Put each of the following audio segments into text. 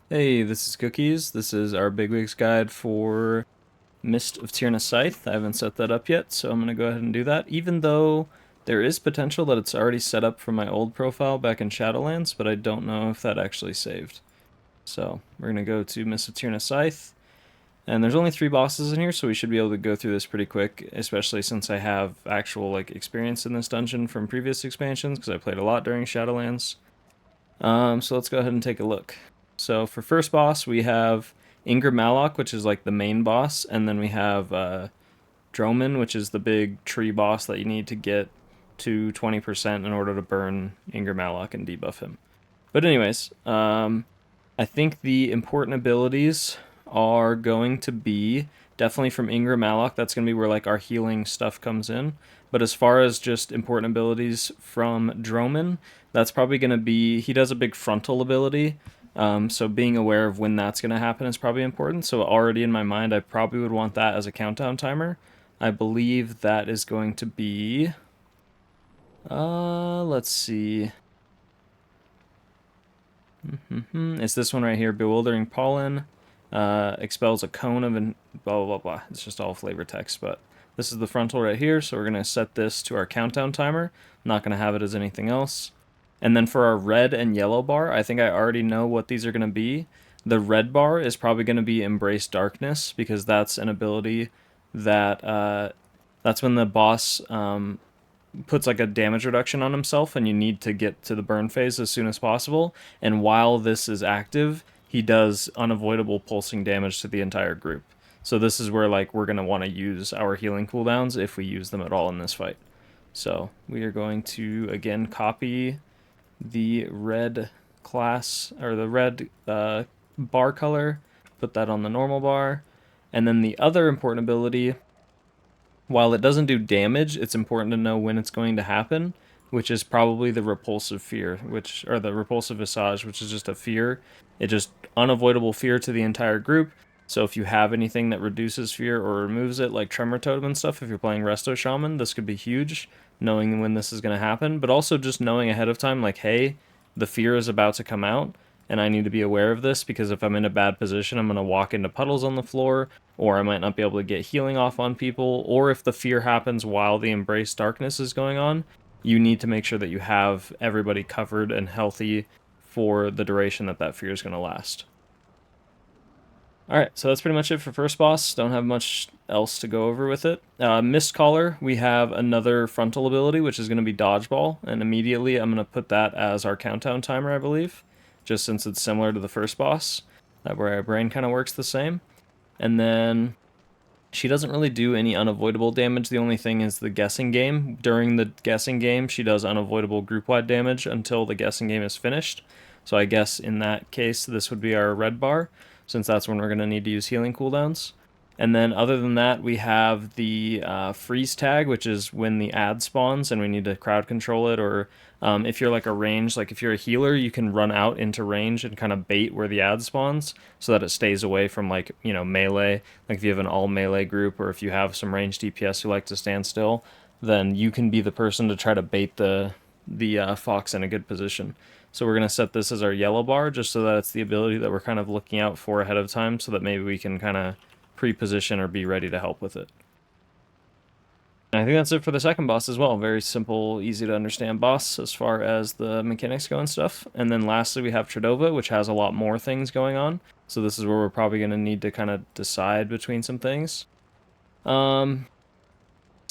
Hey, this is Cookies. This is our Bigwigs guide for Mist of Tirna Scithe. I haven't set that up yet, so I'm going to go ahead and do that, even though there is potential that it's already set up from my old profile back in Shadowlands, but I don't know if that actually saved. So we're going to go to Mist of Tirna Scithe, and there's only 3 bosses in here, so we should be able to go through this pretty quick, especially since I have actual experience in this dungeon from previous expansions, because I played a lot during Shadowlands. So let's go ahead and take a look. So for first boss, we have Ingra Maloch, which is like the main boss, and then we have Droman, which is the big tree boss that you need to get to 20% in order to burn Ingra Maloch and debuff him. But anyways, I think the important abilities are going to be definitely from Ingra Maloch. That's going to be where like our healing stuff comes in. But as far as just important abilities from Droman, that's probably going to be, he does a big frontal ability. So being aware of when that's going to happen is probably important. So already in my mind, I probably would want that as a countdown timer. I believe that is going to be, let's see. It's this one right here, Bewildering Pollen. Expels a cone of blah, blah, blah, blah. It's just all flavor text, but this is the frontal right here, so we're going to set this to our countdown timer. I'm not going to have it as anything else. And then for our red and yellow bar, I think I already know what these are going to be. The red bar is probably going to be Embrace Darkness, because that's an ability that, that's when the boss puts like a damage reduction on himself and you need to get to the burn phase as soon as possible. And while this is active, he does unavoidable pulsing damage to the entire group. So this is where like we're going to want to use our healing cooldowns if we use them at all in this fight. So we are going to again copy the red class or the red bar color, put that on the normal bar. And then the other important ability, while it doesn't do damage, it's important to know when it's going to happen, which is probably the repulsive fear, or the repulsive visage, which is just a fear. It just unavoidable fear to the entire group. So if you have anything that reduces fear or removes it, like Tremor Totem and stuff, if you're playing Resto Shaman, this could be huge, knowing when this is going to happen, but also just knowing ahead of time, like, hey, the fear is about to come out, and I need to be aware of this, because if I'm in a bad position, I'm going to walk into puddles on the floor, or I might not be able to get healing off on people, or if the fear happens while the Embrace Darkness is going on, you need to make sure that you have everybody covered and healthy for the duration that that fear is going to last. Alright, so that's pretty much it for first boss. Don't have much else to go over with it. Mistcaller, we have another frontal ability, which is going to be Dodgeball, and immediately I'm going to put that as our countdown timer, I believe, just since it's similar to the first boss, where our brain kind of works the same. And then she doesn't really do any unavoidable damage. The only thing is the guessing game. During the guessing game, she does unavoidable group-wide damage until the guessing game is finished. So I guess in that case, this would be our red bar, since that's when we're going to need to use healing cooldowns. And then other than that, we have the freeze tag, which is when the ad spawns and we need to crowd control it. Or if you're like a range, like if you're a healer, you can run out into range and kind of bait where the ad spawns so that it stays away from like, you know, melee. Like if you have an all melee group, or if you have some ranged DPS who like to stand still, then you can be the person to try to bait the fox in a good position. So we're going to set this as our yellow bar, just so that it's the ability that we're kind of looking out for ahead of time, so that maybe we can kind of pre-position or be ready to help with it. And I think that's it for the second boss as well. Very simple, easy to understand boss as far as the mechanics go and stuff. And then lastly, we have Tred'ova, which has a lot more things going on. So this is where we're probably going to need to kind of decide between some things. So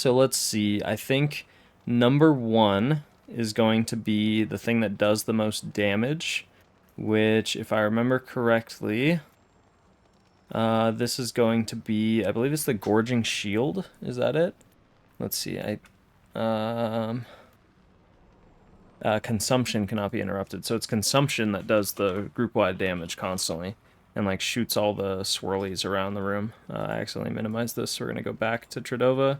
let's see. I think number 1 is going to be the thing that does the most damage, which, if I remember correctly, this is going to be, I believe it's the Gorging Shield. Is that it? Let's see. Consumption cannot be interrupted. So it's consumption that does the group-wide damage constantly and like shoots all the swirlies around the room. I accidentally minimized this, so we're going to go back to Tred'ova.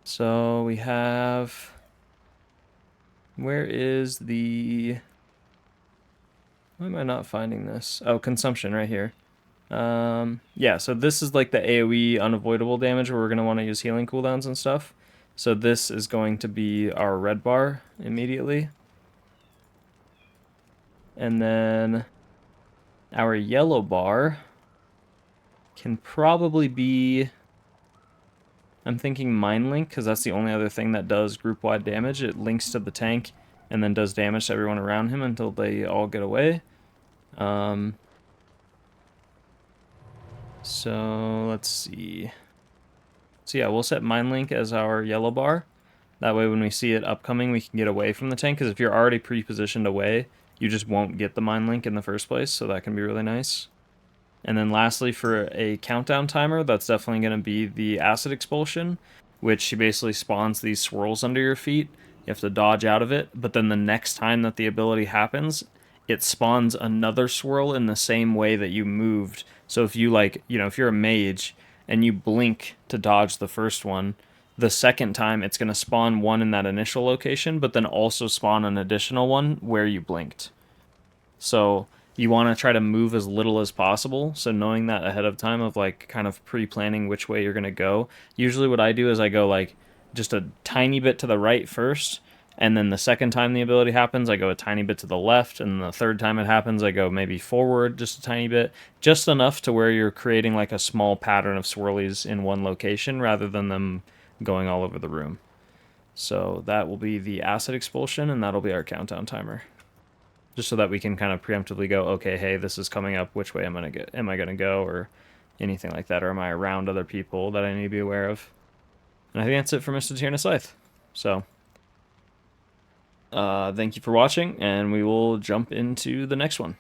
So we have... Where is the... Why am I not finding this? Oh, consumption right here. Yeah, so this is like the AoE unavoidable damage where we're going to want to use healing cooldowns and stuff. So this is going to be our red bar immediately. And then Our yellow bar can probably be... I'm thinking Mind Link, because that's the only other thing that does group-wide damage. It links to the tank and then does damage to everyone around him until they all get away. So let's see. So yeah, we'll set Mind Link as our yellow bar. That way when we see it upcoming, we can get away from the tank, because if you're already pre-positioned away, you just won't get the Mind Link in the first place, so that can be really nice. And then lastly, for a countdown timer, that's definitely going to be the Acid Expulsion, which basically spawns these swirls under your feet. You have to dodge out of it, but then the next time that the ability happens, it spawns another swirl in the same way that you moved. So if you if you're a mage and you blink to dodge the first one, the second time it's going to spawn one in that initial location, but then also spawn an additional one where you blinked. So you want to try to move as little as possible. So knowing that ahead of time, of like kind of pre-planning which way you're going to go. Usually what I do is I go like just a tiny bit to the right first, and then the second time the ability happens, I go a tiny bit to the left, and the third time it happens, I go maybe forward just a tiny bit, just enough to where you're creating like a small pattern of swirlies in one location rather than them going all over the room. So that will be the Acid Expulsion, and that'll be our countdown timer. Just so that we can kind of preemptively go, okay, hey, this is coming up, which way am I gonna go, or anything like that, or am I around other people that I need to be aware of? And I think that's it for Mr. Tirna Scithe. So, thank you for watching, and we will jump into the next one.